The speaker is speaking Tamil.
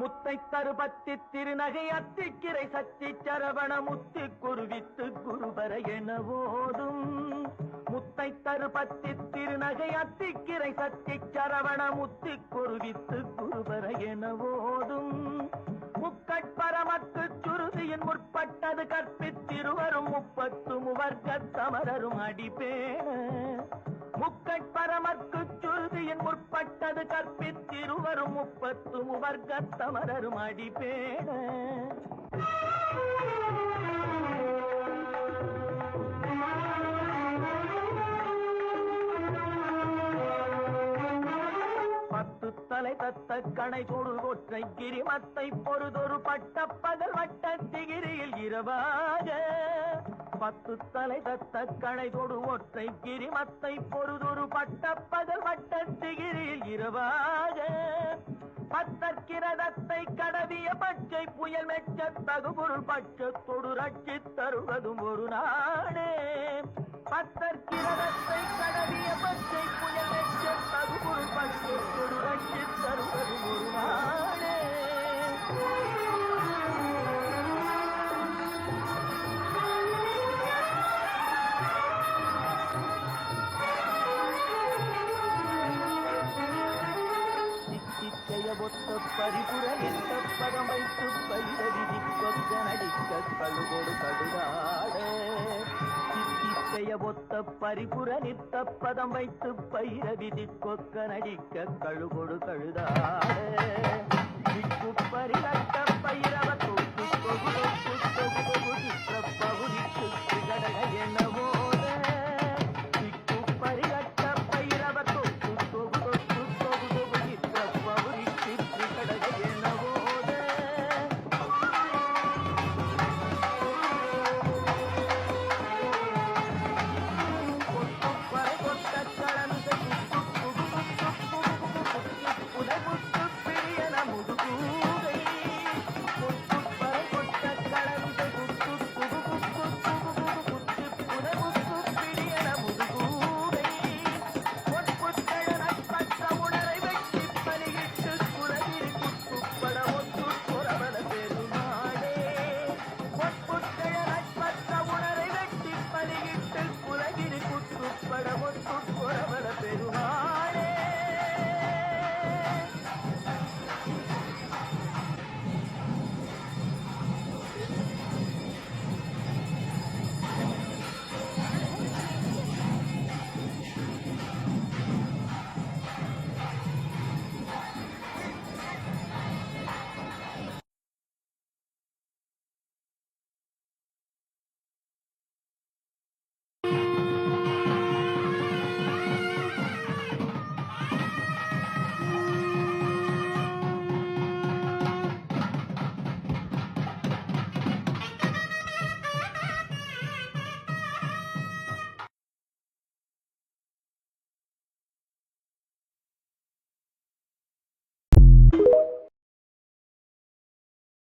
முத்தை தருபத்தி திருநகை அத்திக்கிரை சத்தி சரவண முத்தி குருவித்து குருபர என ஓதும். முத்தை தருபத்தி திருநகை அத்திக்கிரை சத்தி சரவண முத்தி குருவித்து குருபர என ஓதும். முக்கட்பரமக்கு சுருதியின் முற்பட்டது கற்பித்திருவரும் 30 முவர்க்க சமரரும் அடிப்பேன. முக்கட்பரமற்கு சுருதியின் முற்பட்டது கற்பித்திருவரும் 30 முவர்க்க சமரரும் அடிப்பேன. தலை தத்த கணை தொடு ஒற்றை கிரிமத்தை பொறுதொரு பட்ட பகல் வட்ட திகிரியில் இரவாக. 10 தலை தத்த கணை தொடு ஒற்றை கிரிமத்தை பொறுதொரு பட்ட பகல் வட்ட திகிரியில் இரவாக. பத்தற்கிரதத்தை கடவிய பச்சை புயல் மெச்ச தகுபொருள் பட்சத்தொடு ரட்சி தருவதும் ஒரு நாடே. பத்தற்கிரதத்தை கடவிய பச்சை புயல் மெச்ச தகுபொருள் பட்சத்தொடு ரட்சி தருவதும் ஒரு நாடே. ஒத்த பரிபுர எந்த பதம் வைத்து பயிரவிதி கொக்க நடிக்க கழுகோடு கடுகாட. சித்திசைய ஒத்த பரிபுர நித்த பதம் வைத்து பயிரவிதி கொக்க நடிக்க கழுகோடு கழுதாட.